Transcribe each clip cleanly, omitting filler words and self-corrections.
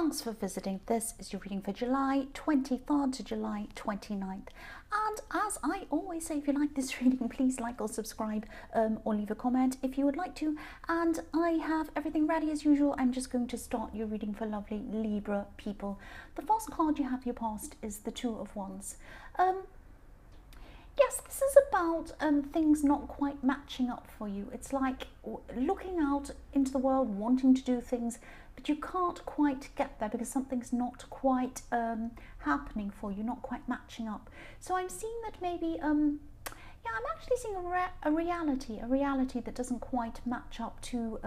Thanks for visiting. This is your reading for July 23rd to July 29th. And as I always say, if you like this reading, please like or subscribe or leave a comment if you would like to. And I have everything ready as usual. I'm just going to start your reading for lovely Libra people. The first card you have your past is the Two of Wands. Yes, this is about things not quite matching up for you. It's like looking out into the world, wanting to do things, but you can't quite get there because something's not quite happening for you, not quite matching up. So I'm seeing that maybe, I'm actually seeing a reality that doesn't quite match up to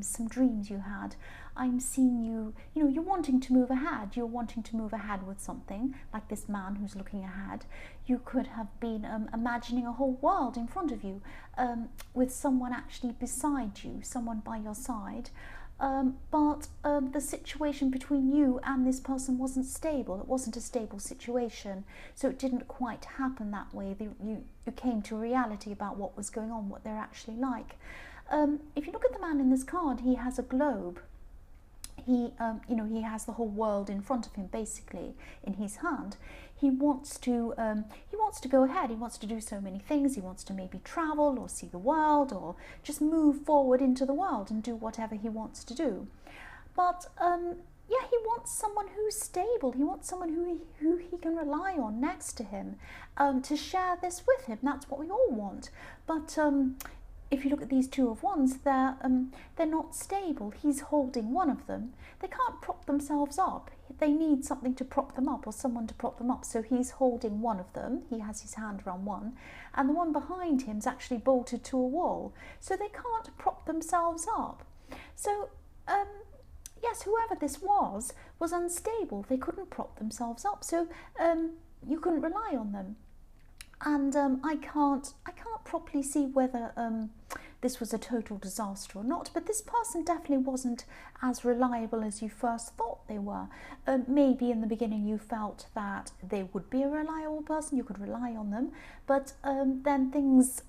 some dreams you had. I'm seeing you're wanting to move ahead. You're wanting to move ahead with something, like this man who's looking ahead. You could have been imagining a whole world in front of you with someone actually beside you, someone by your side. But the situation between you and this person wasn't stable. It wasn't a stable situation, so it didn't quite happen that way. You came to reality about what was going on, what they're actually like. If you look at the man in this card, he has a globe. He has the whole world in front of him, basically, in his hand. He wants to go ahead. He wants to do so many things. He wants to maybe travel or see the world or just move forward into the world and do whatever he wants to do. But he wants someone who's stable. He wants someone who he can rely on next to him to share this with him. That's what we all want. But if you look at these Two of Wands, they're not stable. He's holding one of them. They can't prop themselves up. They need something to prop them up or someone to prop them up. So he's holding one of them. He has his hand around one. And the one behind him is actually bolted to a wall. So they can't prop themselves up. So, yes, whoever this was unstable. They couldn't prop themselves up. So you couldn't rely on them. And I can't properly see whether this was a total disaster or not, but this person definitely wasn't as reliable as you first thought they were. Maybe in the beginning you felt that they would be a reliable person, you could rely on them, but then things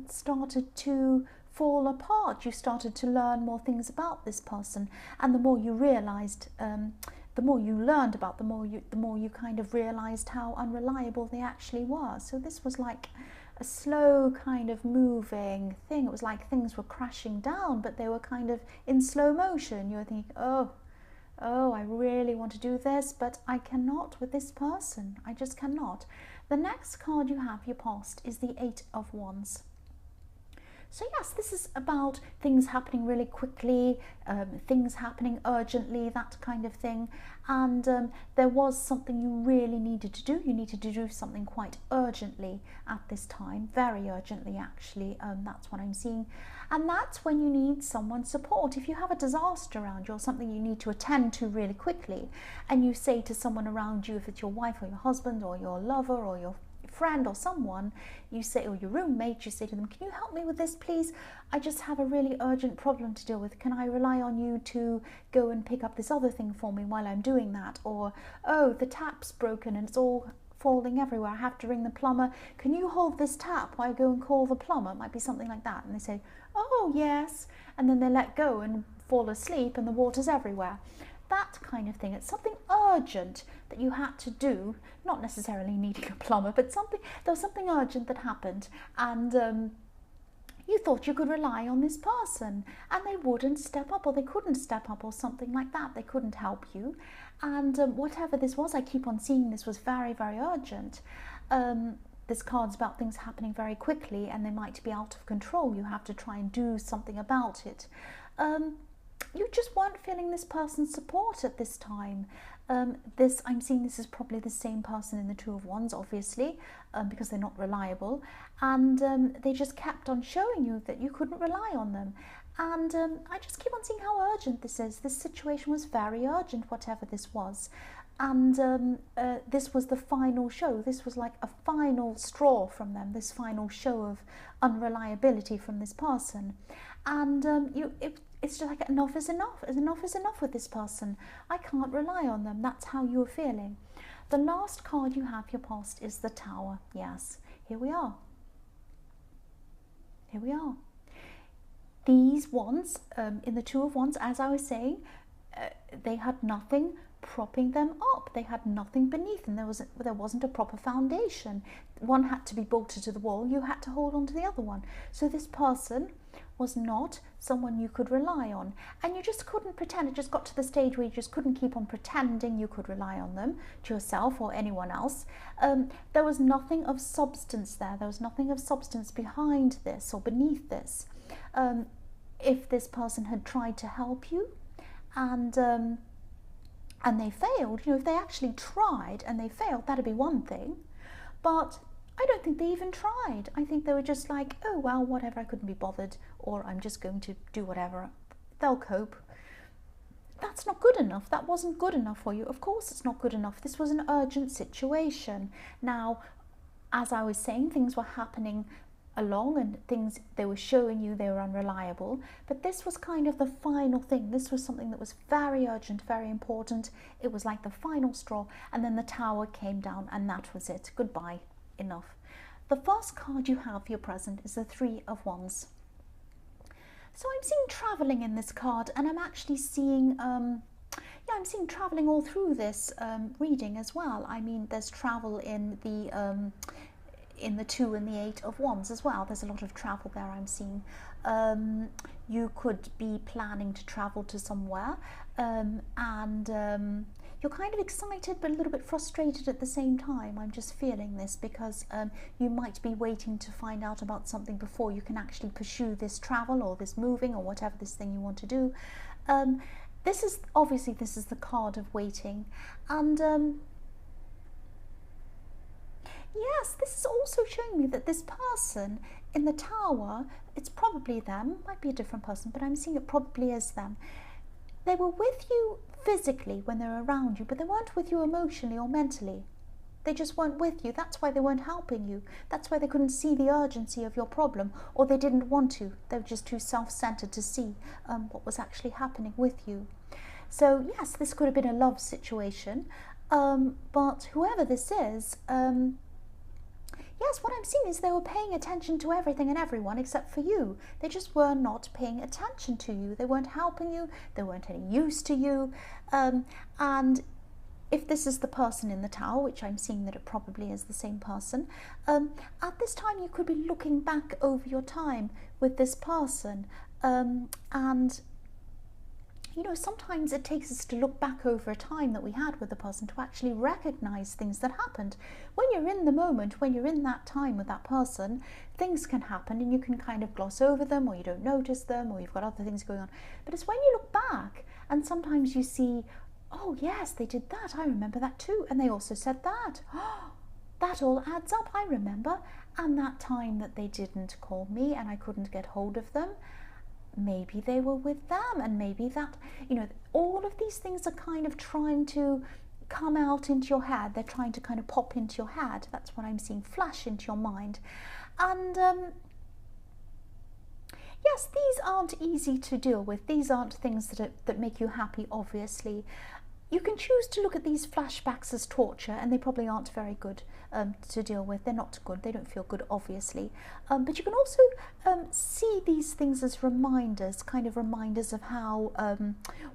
started to fall apart. You started to learn more things about this person, and the more you realised, the more you learned about, the more you kind of realised how unreliable they actually were. So this was like a slow kind of moving thing. It was like things were crashing down, but they were kind of in slow motion. You were thinking, oh, I really want to do this, but I cannot with this person. I just cannot. The next card you have, your past, is the Eight of Wands. So yes, this is about things happening really quickly, things happening urgently, that kind of thing. And there was something you really needed to do. You needed to do something quite urgently at this time, very urgently actually. That's what I'm seeing. And that's when you need someone's support. If you have a disaster around you or something you need to attend to really quickly, and you say to someone around you, if it's your wife or your husband or your lover or your friend or someone, you say, or your roommate, you say to them, can you help me with this please? I just have a really urgent problem to deal with. Can I rely on you to go and pick up this other thing for me while I'm doing that? Or, oh, the tap's broken and it's all falling everywhere. I have to ring the plumber. Can you hold this tap while I go and call the plumber? It might be something like that. And they say, oh yes. And then they let go and fall asleep and the water's everywhere. That kind of thing. It's something urgent that you had to do, not necessarily needing a plumber, but there was something urgent that happened, and you thought you could rely on this person, and they wouldn't step up, or they couldn't step up, or something like that. They couldn't help you, and whatever this was, I keep on seeing this was very, very urgent. This card's about things happening very quickly, and they might be out of control. You have to try and do something about it. You just weren't feeling this person's support at this time. I'm seeing this is probably the same person in the Two of Wands, obviously, because they're not reliable, and they just kept on showing you that you couldn't rely on them. And I just keep on seeing how urgent this is. This situation was very urgent, whatever this was. And this was the final show. This was like a final straw from them, this final show of unreliability from this person. And it's just like, enough is enough. Enough is enough with this person. I can't rely on them. That's how you're feeling. The last card you have, your past, is the Tower. Yes, here we are. Here we are. These wands, in the Two of Wands, as I was saying, they had nothing propping them up. They had nothing beneath them. There wasn't a proper foundation. One had to be bolted to the wall. You had to hold on to the other one. So this person was not someone you could rely on, and you just couldn't pretend. It just got to the stage where you just couldn't keep on pretending you could rely on them, to yourself or anyone else. There was nothing of substance there. There was nothing of substance behind this or beneath this. If this person had tried to help you and they failed, if they actually tried and they failed, that'd be one thing. But I don't think they even tried. I think they were just like, oh, well, whatever, I couldn't be bothered, or I'm just going to do whatever. They'll cope. That's not good enough. That wasn't good enough for you. Of course it's not good enough. This was an urgent situation. Now, as I was saying, things were happening along and things, they were showing you they were unreliable, but this was kind of the final thing. This was something that was very urgent, very important. It was like the final straw, and then the tower came down and that was it. Goodbye. Enough. The first card you have for your present is the Three of Wands. So I'm seeing traveling in this card, and I'm actually seeing I'm seeing traveling all through this reading as well. I mean, there's travel in the Two and the Eight of Wands as well. There's a lot of travel there I'm seeing. You could be planning to travel to somewhere, and you're kind of excited but a little bit frustrated at the same time. I'm just feeling this because you might be waiting to find out about something before you can actually pursue this travel or this moving or whatever this thing you want to do. This is the card of waiting, and yes, this is also showing me that this person in the tower, it's probably them, might be a different person, but I'm seeing it probably is them. They were with you physically when they were around you, but they weren't with you emotionally or mentally. They just weren't with you. That's why they weren't helping you. That's why they couldn't see the urgency of your problem, or they didn't want to. They were just too self-centered to see what was actually happening with you. So yes, this could have been a love situation, but whoever this is, yes, what I'm seeing is they were paying attention to everything and everyone except for you. They just were not paying attention to you. They weren't helping you. They weren't any use to you. And if this is the person in the tower, which I'm seeing that it probably is the same person, at this time you could be looking back over your time with this person. And sometimes it takes us to look back over a time that we had with the person to actually recognize things that happened. When you're in the moment, when you're in that time with that person, things can happen and you can kind of gloss over them, or you don't notice them, or you've got other things going on. But it's when you look back and sometimes you see, oh yes, they did that, I remember that too, and they also said that. Oh, that all adds up, I remember. And that time that they didn't call me and I couldn't get hold of them, maybe they were with them, and maybe that, all of these things are kind of trying to come out into your head. They're trying to kind of pop into your head. That's what I'm seeing, flash into your mind. And yes, these aren't easy to deal with. These aren't things that make you happy, obviously. You can choose to look at these flashbacks as torture, and they probably aren't very good to deal with. They're not good. They don't feel good, obviously. But you can also see these things as reminders, kind of reminders of how,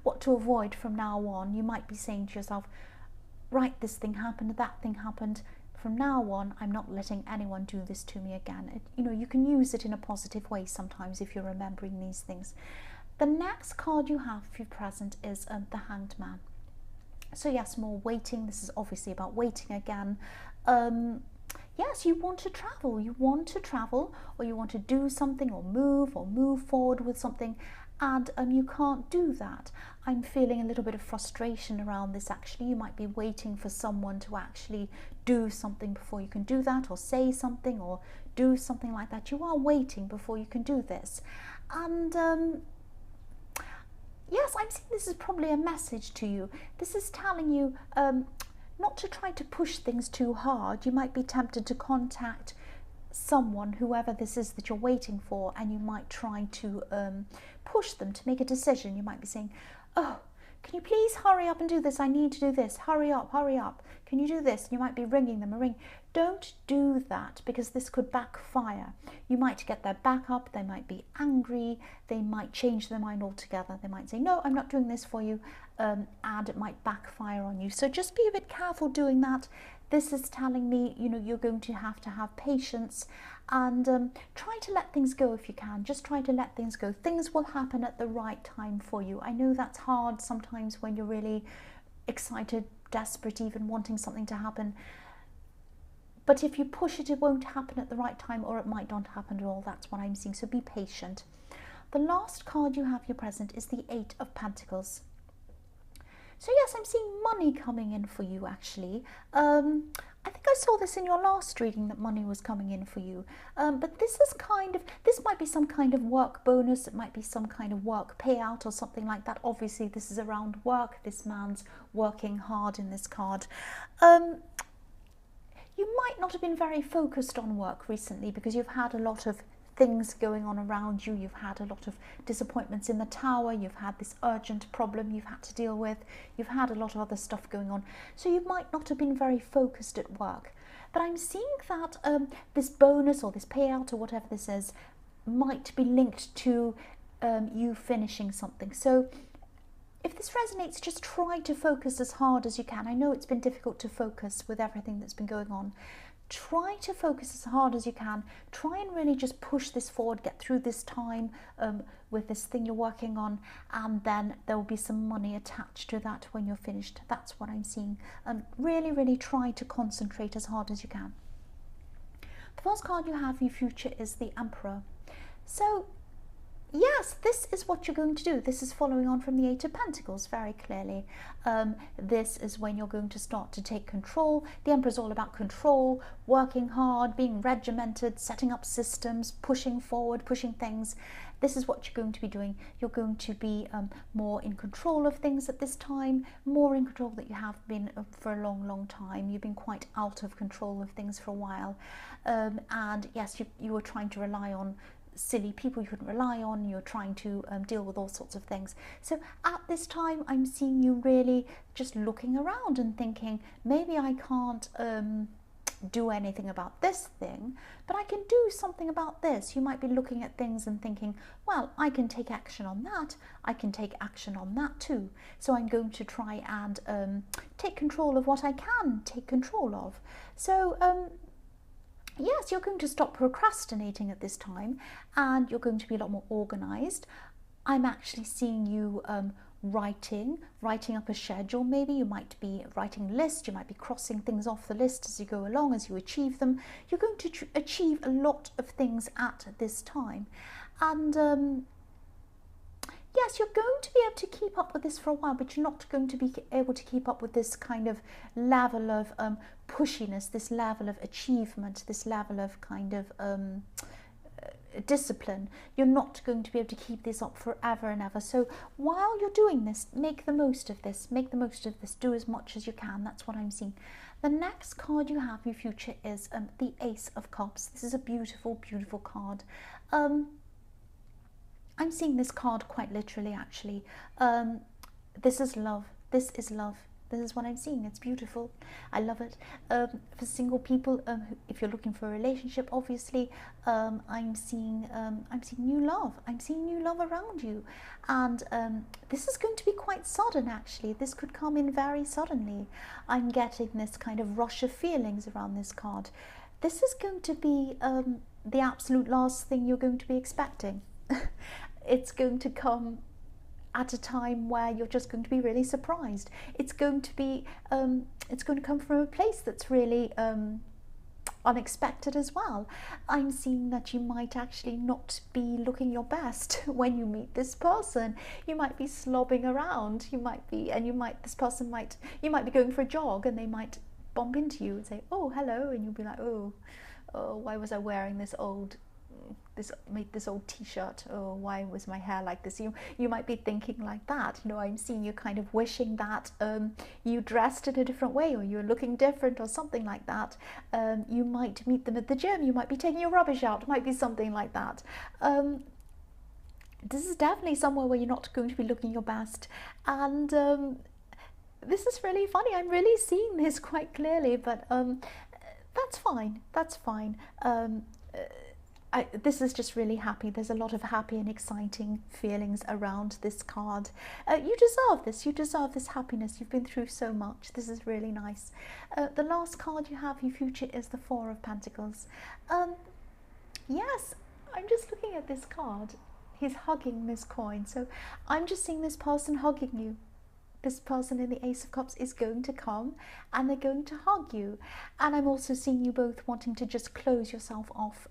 what to avoid from now on. You might be saying to yourself, right, this thing happened, that thing happened. From now on, I'm not letting anyone do this to me again. You can use it in a positive way sometimes if you're remembering these things. The next card you have for your present is the Hanged Man. So yes, more waiting. This is obviously about waiting again. Yes, you want to travel, or you want to do something, or move forward with something, and you can't do that. I'm feeling a little bit of frustration around this, actually. You might be waiting for someone to actually do something before you can do that, or say something, or do something like that. You are waiting before you can do this. And yes, I'm seeing this is probably a message to you. This is telling you not to try to push things too hard. You might be tempted to contact someone, whoever this is that you're waiting for, and you might try to push them to make a decision. You might be saying, oh, can you please hurry up and do this? I need to do this. Hurry up, hurry up. Can you do this? You might be ringing them a ring. Don't do that, because this could backfire. You might get their back up. They might be angry. They might change their mind altogether. They might say, no, I'm not doing this for you. And it might backfire on you. So just be a bit careful doing that. This is telling me, you know, you're going to have patience, and try to let things go if you can. Just try to let things go. Things will happen at the right time for you. I know that's hard sometimes when you're really excited, desperate, even wanting something to happen. But if you push it, it won't happen at the right time, or it might not happen at all. That's what I'm seeing. So be patient. The last card you have your present is the Eight of Pentacles. So yes, I'm seeing money coming in for you, actually. I think I saw this in your last reading, that money was coming in for you. But this might be some kind of work bonus. It might be some kind of work payout or something like that. Obviously, this is around work. This man's working hard in this card. You might not have been very focused on work recently, because you've had a lot of things going on around you. You've had a lot of disappointments in the tower. You've had this urgent problem you've had to deal with. You've had a lot of other stuff going on. So you might not have been very focused at work. But I'm seeing that this bonus or this payout or whatever this is might be linked to you finishing something. So if this resonates, just try to focus as hard as you can. I know it's been difficult to focus with everything that's been going on. Try to focus as hard as you can. Try and really just push this forward, get through this time with this thing you're working on, and then there will be some money attached to that when you're finished. That's what I'm seeing. Really, really try to concentrate as hard as you can. The first card you have for your future is the Emperor. So yes, this is what you're going to do. This is following on from the Eight of Pentacles very clearly. This is when you're going to start to take control. The Emperor is all about control, working hard, being regimented, setting up systems, pushing forward, pushing things. This is what you're going to be doing. You're going to be more in control of things at this time, more in control than you have been for a long, long time. You've been quite out of control of things for a while. And yes, you were trying to rely on silly people you couldn't rely on. You're trying to deal with all sorts of things. So at this time, I'm seeing you really just looking around and thinking, maybe I can't do anything about this thing, but I can do something about this. You might be looking at things and thinking, well, I can take action on that. I can take action on that too. So I'm going to try and take control of what I can take control of. So yes, you're going to stop procrastinating at this time, and you're going to be a lot more organized. I'm actually seeing you writing up a schedule. Maybe you might be writing a list. You might be crossing things off the list as you go along, as you achieve them. You're going to achieve a lot of things at this time. And yes, you're going to be able to keep up with this for a while, but you're not going to be able to keep up with this kind of level of pushiness, this level of achievement, this level of kind of discipline. You're not going to be able to keep this up forever and ever. So while you're doing this, make the most of this. Make the most of this. Do as much as you can. That's what I'm seeing. The next card you have in your future is the Ace of Cups. This is a beautiful, beautiful card. I'm seeing this card quite literally, actually. This is love. This is love. This is what I'm seeing. It's beautiful. I love it. For single people, if you're looking for a relationship, obviously, I'm seeing new love. I'm seeing new love around you, and this is going to be quite sudden. Actually, this could come in very suddenly. I'm getting this kind of rush of feelings around this card. This is going to be the absolute last thing you're going to be expecting. It's going to come at a time where you're just going to be really surprised. It's going to be it's going to come from a place that's really unexpected as well. I'm seeing that you might actually not be looking your best when you meet this person. You might be slobbing around. You might be going for a jog, and they might bump into you and say, "Oh, hello," and you'll be like, "Oh, why was I wearing this old t-shirt? Oh, why was my hair like this?" You might be thinking like that. You know, I'm seeing you kind of wishing that you dressed in a different way, or you're looking different, or something like that. You might meet them at the gym. You might be taking your rubbish out. It might be something like that. This is definitely somewhere where you're not going to be looking your best. And this is really funny. I'm really seeing this quite clearly, but that's fine. That's fine. This is just really happy. There's a lot of happy and exciting feelings around this card. You deserve this. You deserve this happiness. You've been through so much. This is really nice. The last card you have, your future, is the Four of Pentacles. Yes, I'm just looking at this card. He's hugging this coin. So I'm just seeing this person hugging you. This person in the Ace of Cups is going to come and they're going to hug you. And I'm also seeing you both wanting to just close yourself off,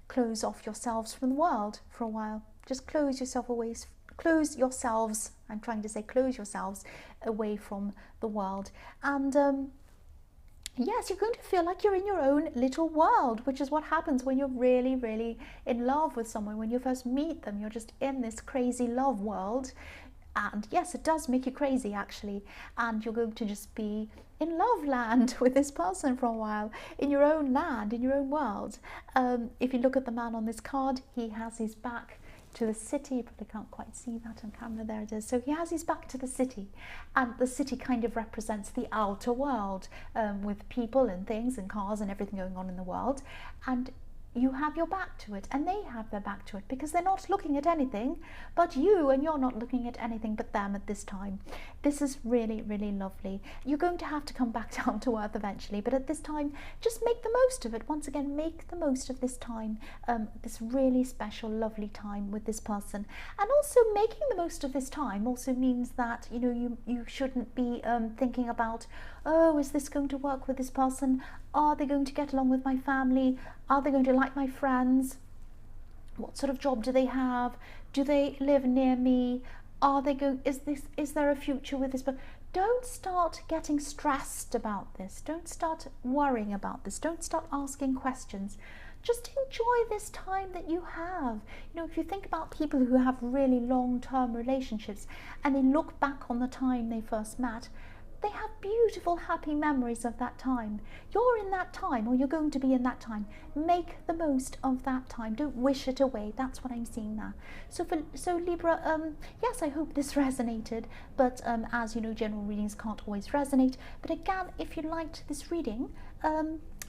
close off yourselves from the world for a while. Just close yourself away, close yourselves, I'm trying to say close yourselves away from the world. And yes, you're going to feel like you're in your own little world, which is what happens when you're really, really in love with someone. When you first meet them, you're just in this crazy love world. And yes, it does make you crazy, actually. And you're going to just be in love land with this person for a while, in your own land, in your own world. If you look at the man on this card, he has his back to the city. You probably can't quite see that on camera. There it is. So he has his back to the city, and the city kind of represents the outer world, with people and things and cars and everything going on in the world. And you have your back to it, and they have their back to it, because they're not looking at anything but you, and you're not looking at anything but them at this time. This is really, really lovely. You're going to have to come back down to earth eventually, but at this time, just make the most of it. Once again, make the most of this time, this really special, lovely time with this person. And also, making the most of this time also means that, you know, you shouldn't be thinking about, oh, is this going to work with this person? Are they going to get along with my family? Are they going to like my friends? What sort of job do they have? Do they live near me? Are they going? Is there a future with this? But don't start getting stressed about this. Don't start worrying about this. Don't start asking questions. Just enjoy this time that you have. You know, if you think about people who have really long-term relationships and they look back on the time they first met, they have beautiful, happy memories of that time. You're in that time, or you're going to be in that time. Make the most of that time. Don't wish it away. That's what I'm seeing now. So Libra, yes, I hope this resonated. But as you know, general readings can't always resonate. But again, if you liked this reading,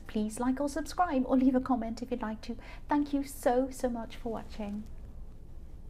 please like or subscribe, or leave a comment if you'd like to. Thank you so much for watching.